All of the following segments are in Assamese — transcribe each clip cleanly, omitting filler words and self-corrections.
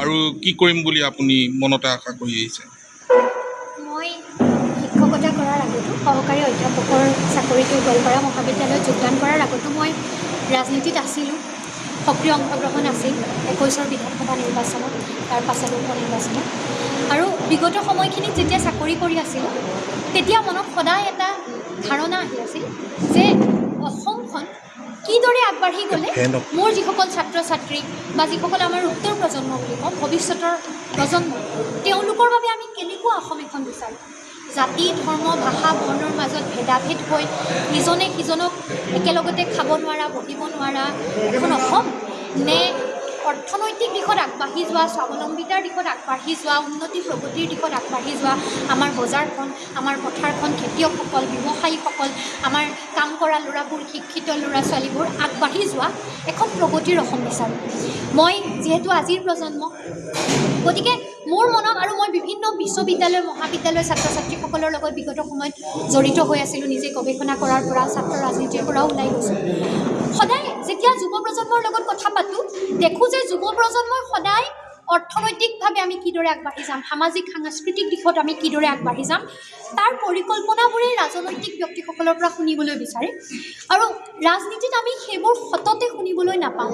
আৰু কি কৰিম বুলি আপুনি মনতে আশা কৰি আহিছে? মই শিক্ষকতা কৰাৰ আগতো সহকাৰী অধ্যাপকৰ চাকৰিটো গোৱালপাৰা মহাবিদ্যালয়ত যোগদান কৰাৰ আগতো মই ৰাজনীতিত আছিলোঁ, সক্ৰিয় অংশগ্ৰহণ আছিল 21ৰ বিধানসভা নিৰ্বাচনত, তাৰ পাছতো উপ নিৰ্বাচনত। আৰু বিগত সময়খিনিত যেতিয়া চাকৰি কৰি আছিলোঁ তেতিয়া মনত সদায় এটা ধাৰণা আহি আছিল যে অসমখন কিদৰে আগবাঢ়ি গ'লে মোৰ যিসকল ছাত্ৰ ছাত্ৰী বা যিসকল আমাৰ উত্তৰ প্ৰজন্ম বুলি কওঁ, ভৱিষ্যতৰ প্ৰজন্ম, তেওঁলোকৰ বাবে আমি কেনেকুৱা অসম এখন বিচাৰোঁ। জাতি, ধৰ্ম, ভাষা, বৰ্ণৰ মাজত ভেদাভেদ হৈ ইজনে সিজনক একেলগতে খাব নোৱাৰা, বহিব নোৱাৰা এখন অসম, নে অৰ্থনৈতিক দিশত আগবাঢ়ি যোৱা, স্বাৱলম্বিতাৰ দিশত আগবাঢ়ি যোৱা, উন্নতি প্ৰগতিৰ দিশত আগবাঢ়ি যোৱা আমাৰ বজাৰখন, আমাৰ পথাৰখন, খেতিয়কসকল, ব্যৱসায়ীসকল, আমাৰ কাম কৰা ল'ৰাবোৰ, শিক্ষিত ল'ৰা ছোৱালীবোৰ আগবাঢ়ি যোৱা এখন প্ৰগতিৰ অসম বিচাৰোঁ। মই যিহেতু আজিৰ প্ৰজন্ম, গতিকে মোৰ মনত, আৰু মই বিভিন্ন বিশ্ববিদ্যালয় মহাবিদ্যালয়ৰ ছাত্ৰ ছাত্ৰীসকলৰ লগত বিগত সময়ত জড়িত হৈ আছিলোঁ, নিজে গৱেষণা কৰাৰ পৰা, ছাত্ৰ ৰাজনীতিৰ পৰাও ওলাই গৈছোঁ। সদায় যেতিয়া যুৱ প্ৰজন্মৰ লগত কথা পাতোঁ, দেখোঁ যে যুৱ প্ৰজন্মই সদায় অৰ্থনৈতিকভাৱে আমি কিদৰে আগবাঢ়ি যাম, সামাজিক সাংস্কৃতিক দিশত আমি কিদৰে আগবাঢ়ি যাম, তাৰ পৰিকল্পনাবোৰেই ৰাজনৈতিক ব্যক্তিসকলৰ পৰা শুনিবলৈ বিচাৰে। আৰু ৰাজনীতিত আমি সেইবোৰ সততে শুনিবলৈ নাপাওঁ,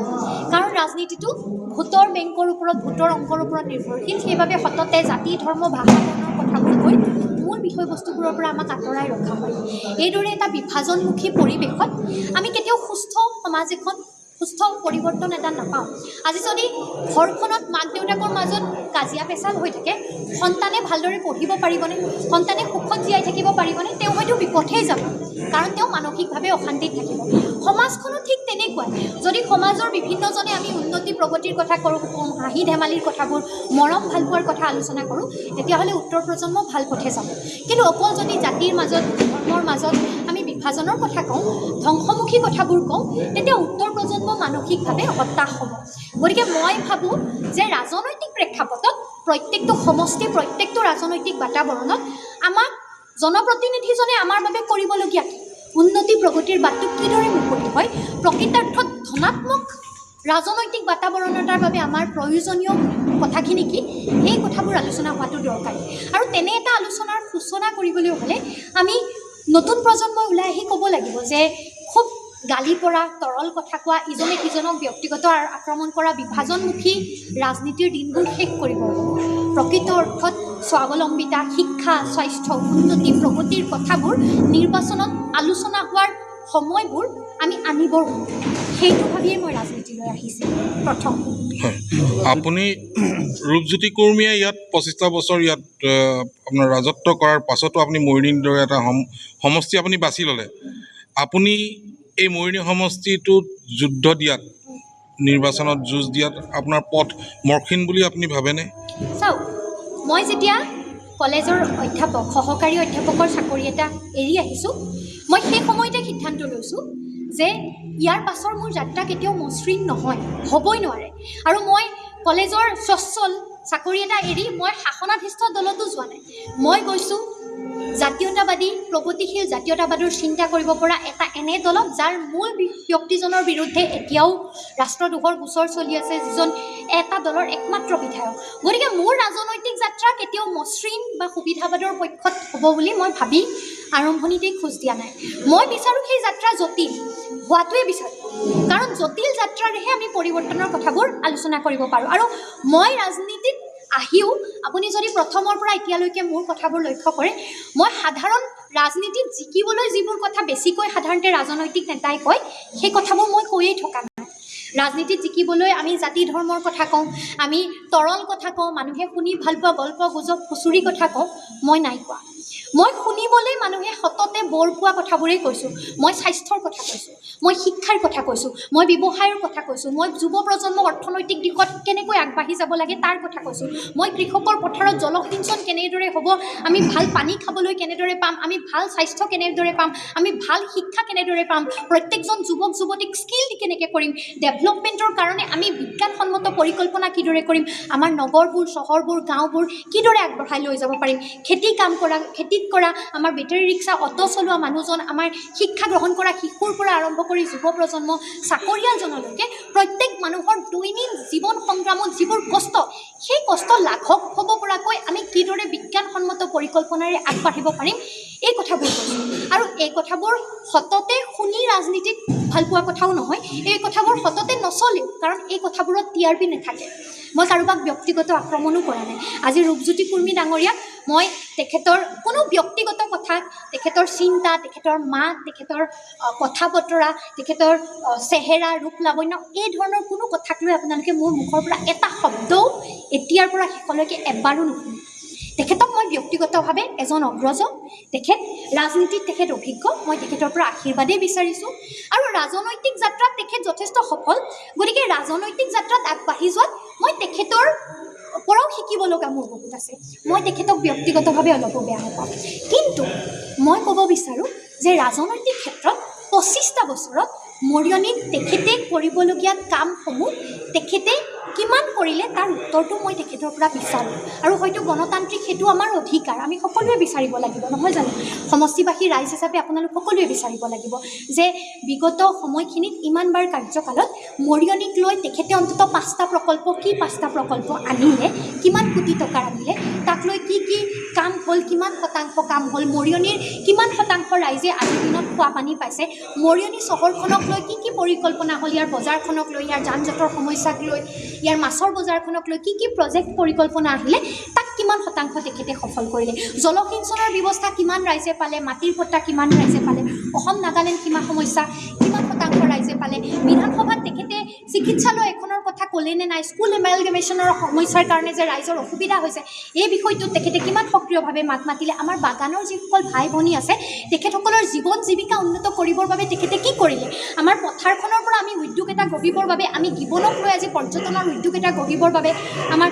কাৰণ ৰাজনীতিটো ভোটৰ বেংকৰ ওপৰত, ভোটৰ অংকৰ ওপৰত নিৰ্ভৰশীল। সেইবাবে সততে জাতি, ধৰ্ম, ভাষা, বৰ্ণৰ কথাবোৰ কৈ মূল বিষয়বস্তুবোৰৰ পৰা আমাক আঁতৰাই ৰখা হয়। এইদৰে এটা বিভাজনমুখী পৰিৱেশত আমি কেতিয়াও সুস্থ সমাজ এখন, সুস্থ পৰিৱৰ্তন এটা নাপাওঁ। আজি যদি ঘৰখনত মাক দেউতাকৰ মাজত কাজিয়া পেচাল হৈ থাকে, সন্তানে ভালদৰে পঢ়িব পাৰিবনে, সন্তানে সুখত জীয়াই থাকিব পাৰিবনে? তেওঁ হয়তো বিপথেই যাব, কাৰণ তেওঁ মানসিকভাৱে অশান্তিত থাকিব। সমাজখনো ঠিক তেনেকুৱাই। যদি সমাজৰ বিভিন্নজনে আমি উন্নতি প্ৰগতিৰ কথা কওঁ, হাঁহি ধেমালিৰ কথাবোৰ, মৰম ভালপোৱাৰ কথা আলোচনা কৰোঁ, তেতিয়াহ'লে উত্তৰ প্ৰজন্ম ভাল পথে যাব। কিন্তু অকল যদি জাতিৰ মাজত, ধৰ্মৰ মাজত আমি বিভাজনৰ কথা কওঁ, ধ্বংসমুখী কথাবোৰ কওঁ, তেতিয়া উত্তৰ প্ৰজন্ম মানসিকভাৱে হতাশ হ'ব। গতিকে মই ভাবোঁ যে ৰাজনৈতিক প্ৰেক্ষাপটত প্ৰত্যেকটো সমষ্টি, প্ৰত্যেকটো ৰাজনৈতিক বাতাবৰণত আমাক জনপ্ৰতিনিধিজনে আমাৰ বাবে কৰিবলগীয়া কি, উন্নতি প্ৰগতিৰ বাটটো কিদৰে মুকলি হয়, প্ৰকৃতাৰ্থত ধনাত্মক ৰাজনৈতিক বাতাবৰণ এটাৰ বাবে আমাৰ প্ৰয়োজনীয় কথাখিনি কি, সেই কথাবোৰ আলোচনা হোৱাটো দৰকাৰী। আৰু তেনে এটা আলোচনাৰ সূচনা কৰিবলৈ হ'লে আমি নতুন প্ৰজন্মই ওলাই আহি ক'ব লাগিব যে খুব গালি পৰা, তৰল কথা কোৱা, ইজনে সিজনক ব্যক্তিগত আক্ৰমণ কৰা, বিভাজনমুখী ৰাজনীতিৰ দিনবোৰ শেষ কৰিব লাগিব। প্ৰকৃত অৰ্থত স্বাৱলম্বিতা, শিক্ষা, স্বাস্থ্য, উন্নতি প্ৰগতিৰ কথাবোৰ নিৰ্বাচনত আলোচনা হোৱাৰ সময়বোৰ আমি আনিবৰ, সেইটো ভাবিয়েই মই ৰাজনীতিলৈ আহিছিলোঁ প্ৰথম। হয়, আপুনি ৰূপজ্যোতি কুৰ্মীয়ে ইয়াত 25টা বছৰ ইয়াত আপোনাৰ ৰাজত্ব কৰাৰ পাছতো আপুনি মৰিয়নিৰ দৰে এটা সমষ্টি আপুনি বাছি ল'লে। আপুনি এই মৰিয়নি সমষ্টিটোত যুদ্ধ দিয়াত, নিৰ্বাচনত যুঁজ দিয়াত আপোনাৰ পথ মসৃণ বুলি আপুনি ভাবেনে? চাওক, মই যেতিয়া কলেজৰ অধ্যাপক, সহকাৰী অধ্যাপকৰ চাকৰি এটা এৰি আহিছোঁ, মই সেই সময়তে সিদ্ধান্ত লৈছোঁ যে ইয়াৰ পাছৰ মোৰ যাত্ৰা কেতিয়াও মসৃণ নহয়, হ'বই নোৱাৰে। আৰু মই কলেজৰ স্বচ্ছল চাকৰি এটা এৰি মই শাসনাধিষ্ঠ দলতো যোৱা নাই। মই গৈছোঁ জাতীয়তাবাদী, প্ৰগতিশীল জাতীয়তাবাদৰ চিন্তা কৰিব পৰা এটা এনে দলত, যাৰ মূল ব্যক্তিজনৰ বিৰুদ্ধে এতিয়াও ৰাষ্ট্ৰদ্ৰোহৰ গোচৰ চলি আছে, যিজন এটা দলৰ একমাত্ৰ বিধায়ক। গতিকে মোৰ ৰাজনৈতিক যাত্ৰা কেতিয়াও মসৃণ বা সুবিধাবাদৰ পক্ষত হ'ব বুলি মই ভাবি আৰম্ভণিতেই খোজ দিয়া নাই। মই বিচাৰোঁ সেই যাত্ৰা জটিল হোৱাটোৱে বিচাৰোঁ, কাৰণ জটিল যাত্ৰাৰেহে আমি পৰিৱৰ্তনৰ কথাবোৰ আলোচনা কৰিব পাৰোঁ। আৰু মই ৰাজনীতিত আহিও আপুনি যদি প্ৰথমৰ পৰা এতিয়ালৈকে মোৰ কথাবোৰ লক্ষ্য কৰে, মই সাধাৰণ ৰাজনীতিত জিকিবলৈ যিবোৰ কথা বেছিকৈ সাধাৰণতে ৰাজনৈতিক নেতাই কয়, সেই কথাবোৰ মই কৈয়েই থকা নাই। ৰাজনীতিত জিকিবলৈ আমি জাতি ধৰ্মৰ কথা কওঁ, আমি তৰল কথা কওঁ, মানুহে শুনি ভাল পোৱা গল্প গুজব খুচুৰি কথা কওঁ, মই নাই কোৱা। মই শুনিবলৈ মানুহে সততে বৰ পোৱা কথাবোৰেই কৈছোঁ। মই স্বাস্থ্যৰ কথা কৈছোঁ, মই শিক্ষাৰ কথা কৈছোঁ, মই ব্যৱসায়ৰ কথা কৈছোঁ, মই যুৱ প্ৰজন্ম অৰ্থনৈতিক দিশত কেনেকৈ আগবাঢ়ি যাব লাগে তাৰ কথা কৈছোঁ, মই কৃষকৰ পথাৰত জলসিঞ্চন কেনেদৰে হ'ব, আমি ভাল পানী খাবলৈ কেনেদৰে পাম, আমি ভাল স্বাস্থ্য কেনেদৰে পাম, আমি ভাল শিক্ষা কেনেদৰে পাম, প্ৰত্যেকজন যুৱক যুৱতীক স্কিল কেনেকৈ কৰিম, ডেভেলপমেণ্টৰ কাৰণে আমি বিজ্ঞানসন্মত পৰিকল্পনা কিদৰে কৰিম, আমাৰ নগৰবোৰ, চহৰবোৰ, গাঁওবোৰ কিদৰে আগবঢ়াই লৈ যাব পাৰিম, খেতিত কৰা আমাৰ বেটাৰী ৰিক্সা, অটো চলোৱা মানুহজন, আমাৰ শিক্ষা গ্ৰহণ কৰা শিশুৰ পৰা আৰম্ভ কৰি যুৱ প্ৰজন্ম, চাকৰিয়ালজনলৈকে প্ৰত্যেক মানুহৰ দৈনিক জীৱন সংগ্ৰামত যিবোৰ কষ্ট, সেই কষ্ট লাঘৱ হ'ব পৰাকৈ আমি কিদৰে বিজ্ঞানসন্মত পৰিকল্পনাৰে আগবাঢ়িব পাৰিম এই কথাবোৰ কৈছোঁ। আৰু এই কথাবোৰ সততে শুনি ৰাজনীতিত ভাল পোৱা কথাও নহয়, এই কথাবোৰ সততে নচলেও, কাৰণ এই কথাবোৰত TRP নাথাকে। মই কাৰোবাক ব্যক্তিগত আক্ৰমণো কৰা নাই। আজি ৰূপজ্যোতি কুৰ্মী ডাঙৰীয়াক মই তেখেতৰ কোনো ব্যক্তিগত কথা, তেখেতৰ চিন্তা, তেখেতৰ মাত, তেখেতৰ কথা বতৰা, তেখেতৰ চেহেৰা, ৰূপ লাৱণ্য, এই ধৰণৰ কোনো কথাক লৈ আপোনালোকে মোৰ মুখৰ পৰা এটা শব্দও এতিয়াৰ পৰা শেষলৈকে এবাৰো নুশুনে। তেখেতক মই ব্যক্তিগতভাৱে এজন অগ্ৰজ, তেখেত ৰাজনীতিত তেখেত অভিজ্ঞ, মই তেখেতৰ পৰা আশীৰ্বাদেই বিচাৰিছোঁ। আৰু ৰাজনৈতিক যাত্ৰাত তেখেত যথেষ্ট সফল, গতিকে ৰাজনৈতিক যাত্ৰাত আগবাঢ়ি যোৱাত মই তেখেতৰ পৰাও শিকিব লগা মোৰ বহুত আছে। মই তেখেতক ব্যক্তিগতভাৱে অলপো বেয়া নাপাওঁ, কিন্তু মই ক'ব বিচাৰোঁ যে ৰাজনৈতিক ক্ষেত্ৰত 25টা বছৰত মৰিয়নীত তেখেতে কৰিবলগীয়া কামসমূহ তেখেতে কিমান কৰিলে তাৰ উত্তৰটো মই তেখেতৰ পৰা বিচাৰোঁ। আৰু হয়তো গণতান্ত্ৰিক সেইটো আমাৰ অধিকাৰ, আমি সকলোৱে বিচাৰিব লাগিব, নহয় জানো? সমষ্টিবাসী ৰাইজ হিচাপে আপোনালোক সকলোৱে বিচাৰিব লাগিব যে বিগত সময়খিনিত ইমানবাৰ কাৰ্যকালত মৰিয়নীক লৈ তেখেতে অন্ততঃ 5টা প্ৰকল্প, কি 5টা প্ৰকল্প আনিলে, কিমান কোটি টকাৰ আনিলে, তাক লৈ কি কি কাম হ'ল, কিমান শতাংশ কাম হ'ল, মৰিয়নীৰ কিমান শতাংশ ৰাইজে আজিৰ দিনত খোৱা পানী পাইছে, মৰিয়নী চহৰখনক লৈ কি কি পৰিকল্পনা হ'ল, ইয়াৰ বজাৰখনক লৈ, ইয়াৰ যান জঁটৰ সমস্যাক লৈ, ইয়াৰ মাছৰ বজাৰখনক লৈ কি কি প্ৰজেক্ট পৰিকল্পনা আহিলে, তাক কিমান শতাংশ তেখেতে সফল কৰিলে, জলসিঞ্চনৰ ব্যৱস্থা কিমান ৰাইজে পালে, মাটিৰ পট্টা কিমান ৰাইজে পালে, অসম নাগালেণ্ড সীমা সমস্যা কিমান শতাংশ ৰাইজে পালে, বিধানসভাত তেখেতে চিকিৎসালয় এখনৰ কথা ক'লেনে নাই, স্কুল এমেলগেমেশ্যনৰ সমস্যাৰ কাৰণে যে ৰাইজৰ অসুবিধা হৈছে এই বিষয়টোত তেখেতে কিমান সক্ৰিয়ভাৱে মাত মাতিলে, আমাৰ বাগানৰ যিসকল ভাই ভনী আছে তেখেতসকলৰ জীৱন জীৱিকা উন্নত কৰিবৰ বাবে তেখেতে কি কৰিলে, আমাৰ পথাৰখনৰ পৰা আমি উদ্যোগ এটা গঢ়িবৰ বাবে, আমি গিবনক লৈ আজি পৰ্যটনৰ উদ্যোগ এটা গঢ়িবৰ বাবে, আমাৰ